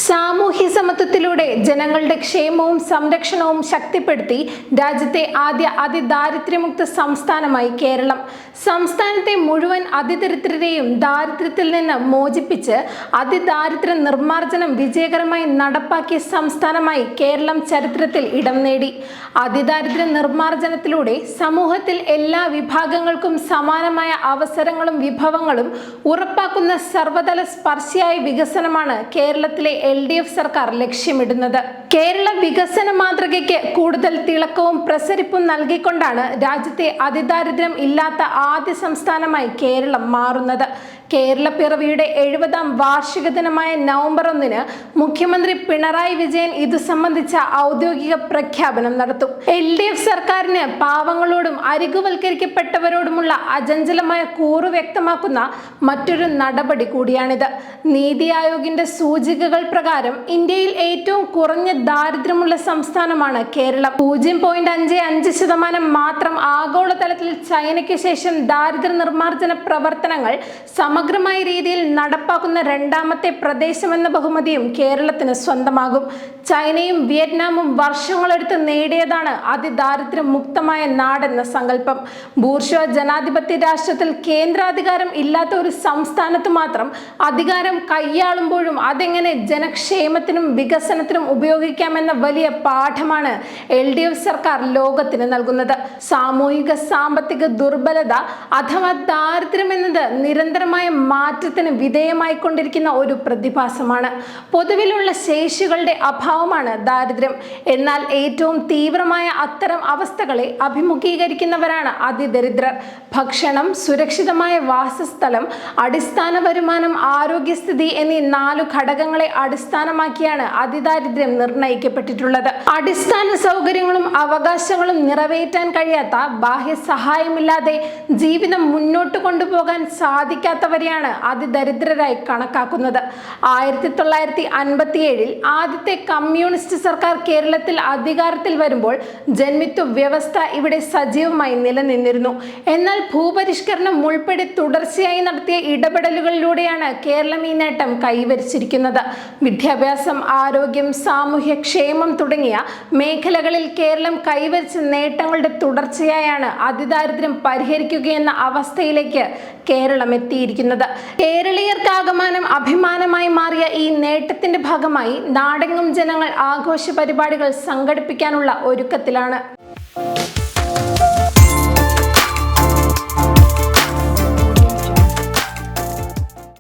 സാമൂഹ്യ സമത്വത്തിലൂടെ ജനങ്ങളുടെ ക്ഷേമവും സംരക്ഷണവും ശക്തിപ്പെടുത്തി രാജ്യത്തെ ആദ്യ അതിദാരിദ്ര്യമുക്ത സംസ്ഥാനമായി കേരളം. സംസ്ഥാനത്തെ മുഴുവൻ അതിദരിദ്രരെയും ദാരിദ്ര്യത്തിൽ നിന്ന് മോചിപ്പിച്ച് അതിദാരിദ്ര്യ നിർമ്മാർജ്ജനം വിജയകരമായി നടപ്പാക്കിയ സംസ്ഥാനമായി കേരളം ചരിത്രത്തിൽ ഇടം നേടി. അതിദാരിദ്ര്യ നിർമ്മാർജ്ജനത്തിലൂടെ സമൂഹത്തിൽ എല്ലാ വിഭാഗങ്ങൾക്കും സമാനമായ അവസരങ്ങളും വിഭവങ്ങളും ഉറപ്പാക്കുന്ന സർവതല സ്പർശിയായ വികസനമാണ് കേരളത്തിലെ LDF സർക്കാർ ലക്ഷ്യമിടുന്നത്. കേരള വികസന മാതൃകയ്ക്ക് കൂടുതൽ തിളക്കവും പ്രസരിപ്പും നൽകിക്കൊണ്ടാണ് രാജ്യത്തെ അതിദാരിദ്ര്യം ഇല്ലാത്ത ആദ്യ സംസ്ഥാനമായി കേരളം മാറുന്നത്. കേരള പിറവിയുടെ 70ാം വാർഷിക ദിനമായ നവംബർ 1 മുഖ്യമന്ത്രി പിണറായി വിജയൻ ഇതു സംബന്ധിച്ച ഔദ്യോഗിക പ്രഖ്യാപനം നടത്തും. LDF സർക്കാരിന് പാവങ്ങളോടും അരികുവൽക്കരിക്കപ്പെട്ടവരോടുമുള്ള അചഞ്ചലമായ കൂറ് വ്യക്തമാക്കുന്ന മറ്റൊരു നടപടി കൂടിയാണിത്. നീതി ആയോഗിന്റെ സൂചികകൾ പ്രകാരം ഇന്ത്യയിൽ ഏറ്റവും കുറഞ്ഞ ദാരിദ്ര്യമുള്ള സംസ്ഥാനമാണ് കേരളം. 0.55% മാത്രം ആഗോളതലത്തിൽ ചൈനയ്ക്ക് ശേഷം ദാരിദ്ര്യ നിർമ്മാർജ്ജന പ്രവർത്തനങ്ങൾ സമഗ്രമായ രീതിയിൽ നടപ്പാക്കുന്ന രണ്ടാമത്തെ പ്രദേശമെന്ന ബഹുമതിയും കേരളത്തിന് സ്വന്തമാകും. ചൈനയും വിയറ്റ്നാമും വർഷങ്ങളെടുത്ത് നേടിയതാണ് അതിദാരിദ്ര്യ മുക്തമായ നാടെന്ന സങ്കല്പം. ബൂർഷ്വാ ജനാധിപത്യ രാഷ്ട്രത്തിൽ കേന്ദ്രാധികാരം ഇല്ലാത്ത ഒരു സംസ്ഥാനത്ത് മാത്രം അധികാരം കൈയാളുമ്പോഴും അതെങ്ങനെ ജനക്ഷേമത്തിനും വികസനത്തിനും ഉപയോഗിക്കാമെന്ന വലിയ പാഠമാണ് LDF സർക്കാർ ലോകത്തിന് നൽകുന്നത്. സാമൂഹിക സാമ്പത്തിക ദുർബലത അഥവാ ദാരിദ്ര്യം എന്നത് നിരന്തരമായ മാറ്റത്തിന് വിധേയമായിക്കൊണ്ടിരിക്കുന്ന ഒരു പ്രതിഭാസമാണ്. പൊതുവിലുള്ള ശേഷികളുടെ അഭാവമാണ് ദാരിദ്ര്യം. എന്നാൽ ഏറ്റവും തീവ്രമായ അത്തരം അവസ്ഥകളെ അഭിമുഖീകരിക്കുന്നവരാണ് അതിദരിദ്രർ. ഭക്ഷണം, സുരക്ഷിതമായ വാസസ്ഥലം, അടിസ്ഥാന വരുമാനം, ആരോഗ്യസ്ഥിതി എന്നീ 4 ഘടകങ്ങളെ അടിസ്ഥാനമാക്കിയാണ് അതിദാരിദ്ര്യം നിർണയിക്കപ്പെട്ടിട്ടുള്ളത്. അടിസ്ഥാന സൗകര്യങ്ങളും അവകാശങ്ങളും നിറവേറ്റാൻ കഴിയാത്ത, ബാഹ്യ സഹായമില്ലാതെ ജീവിതം മുന്നോട്ട് കൊണ്ടുപോകാൻ സാധിക്കാത്തവരെയാണ് അതിദരിദ്രരായി കണക്കാക്കുന്നത്. 1957 ആദ്യത്തെ കമ്മ്യൂണിസ്റ്റ് സർക്കാർ കേരളത്തിൽ അധികാരത്തിൽ വരുമ്പോൾ ജന്മിത്വ വ്യവസ്ഥ ഇവിടെ സജീവമായി നിലനിന്നിരുന്നു. എന്നാൽ ഭൂപരിഷ്കരണം ഉൾപ്പെടെ തുടർച്ചയായി നടത്തിയ ഇടപെടലുകളിലൂടെയാണ് കേരളം ഈ നേട്ടം കൈവരിച്ചിരിക്കുന്നത്. വിദ്യാഭ്യാസം, ആരോഗ്യം, സാമൂഹ്യ ക്ഷേമം തുടങ്ങിയ മേഖലകളിൽ കേരളം കൈവരിച്ച നേട്ടങ്ങളുടെ തുടർച്ചയായാണ് അതിദാരിദ്ര്യം പരിഹരിക്കുകയെന്ന അവസ്ഥയിലേക്ക് കേരളം എത്തിയിരിക്കുന്നത്. കേരളീയർക്കാകമാനം അഭിമാനമായി മാറിയ ഈ നേട്ടത്തിന്റെ ഭാഗമായി നാടെങ്ങും ജനങ്ങൾ ആഘോഷ പരിപാടികൾ സംഘടിപ്പിക്കാനുള്ള ഒരുക്കത്തിലാണ്.